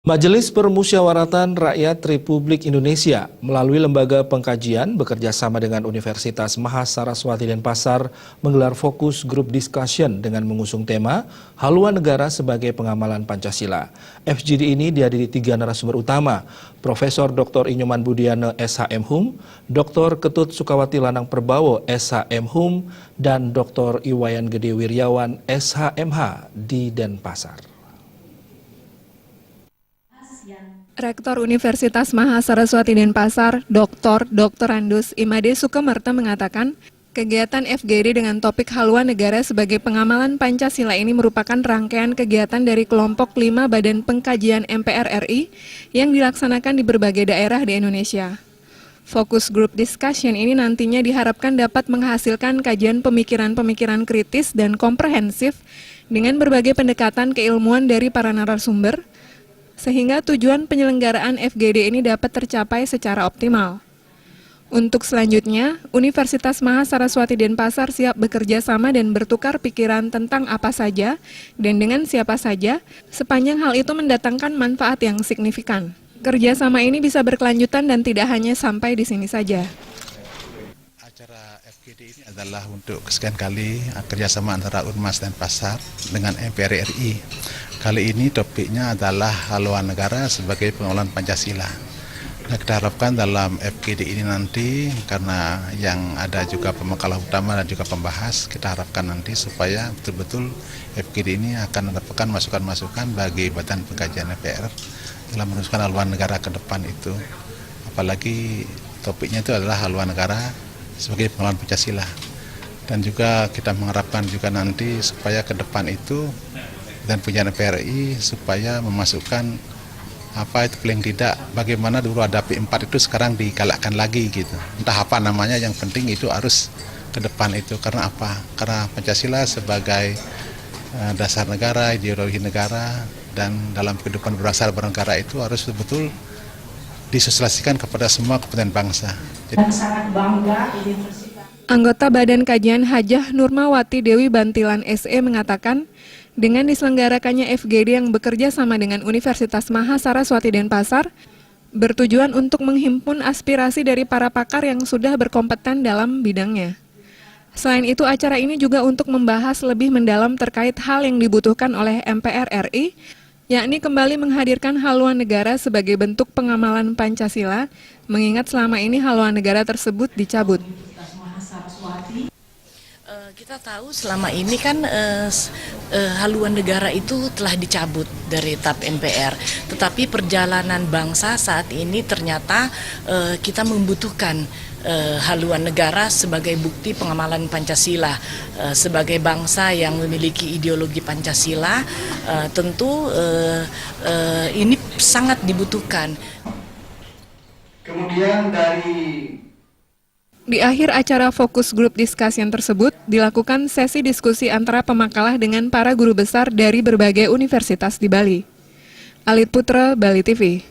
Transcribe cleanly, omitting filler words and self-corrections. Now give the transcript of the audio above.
Majelis Permusyawaratan Rakyat Republik Indonesia melalui lembaga pengkajian bekerja sama dengan Universitas Mahasaraswati Denpasar menggelar fokus group discussion dengan mengusung tema Haluan Negara sebagai Pengamalan Pancasila. FGD ini dihadiri 3 narasumber utama, Profesor Dr. Inyoman Budiana SHM Hum, Dr. Ketut Sukawati Lanang Perbawo SHM Hum, dan Dr. Iwayan Gede Wiryawan SHMH di Denpasar. Rektor Universitas Mahasaraswati Denpasar, Dr. Andus Imade Sukamerta mengatakan, kegiatan FGD dengan topik Haluan Negara sebagai Pengamalan Pancasila ini merupakan rangkaian kegiatan dari kelompok 5 Badan Pengkajian MPR RI yang dilaksanakan di berbagai daerah di Indonesia. Fokus group discussion ini nantinya diharapkan dapat menghasilkan kajian pemikiran-pemikiran kritis dan komprehensif dengan berbagai pendekatan keilmuan dari para narasumber, sehingga tujuan penyelenggaraan FGD ini dapat tercapai secara optimal. Untuk selanjutnya, Universitas Mahasaraswati Denpasar siap bekerja sama dan bertukar pikiran tentang apa saja dan dengan siapa saja, sepanjang hal itu mendatangkan manfaat yang signifikan. Kerjasama ini bisa berkelanjutan dan tidak hanya sampai di sini saja. Acara FGD ini adalah untuk kesekian kali kerjasama antara Unmas Denpasar dengan MPR RI. Kali ini topiknya adalah Haluan Negara sebagai Pengamalan Pancasila. Nah, kita harapkan dalam FGD ini nanti, karena yang ada juga pemakalah utama dan juga pembahas, kita harapkan nanti supaya betul-betul FGD ini akan mendapatkan masukan-masukan bagi Badan Pengkajian MPR dalam meneruskan haluan negara ke depan itu. Apalagi topiknya itu adalah haluan negara sebagai pengamalan Pancasila. Dan juga kita mengharapkan juga nanti supaya ke depan itu dan punya PRI supaya memasukkan apa itu paling tidak bagaimana dulu ada P4 itu sekarang digalakkan lagi gitu. Entah apa namanya, yang penting itu harus ke depan itu. Karena apa? Karena Pancasila sebagai dasar negara, ideologi negara, dan dalam kehidupan berbangsa dan bernegara itu harus betul-betul disosialisasikan kepada semua komponen bangsa. Dan sangat bangga Anggota Badan Kajian Hajah Nurmawati Dewi Bantilan SE mengatakan, dengan diselenggarakannya FGD yang bekerja sama dengan Universitas Mahasaraswati Denpasar, bertujuan untuk menghimpun aspirasi dari para pakar yang sudah berkompeten dalam bidangnya. Selain itu, acara ini juga untuk membahas lebih mendalam terkait hal yang dibutuhkan oleh MPR RI, yakni kembali menghadirkan haluan negara sebagai bentuk pengamalan Pancasila, mengingat selama ini haluan negara tersebut dicabut. Kita tahu selama ini kan haluan negara itu telah dicabut dari TAP MPR, tetapi perjalanan bangsa saat ini ternyata kita membutuhkan haluan negara sebagai bukti pengamalan Pancasila. Sebagai bangsa yang memiliki ideologi Pancasila, tentu ini sangat dibutuhkan. Kemudian Di akhir acara fokus group discussion tersebut, dilakukan sesi diskusi antara pemakalah dengan para guru besar dari berbagai universitas di Bali. Alit Putra, Bali TV.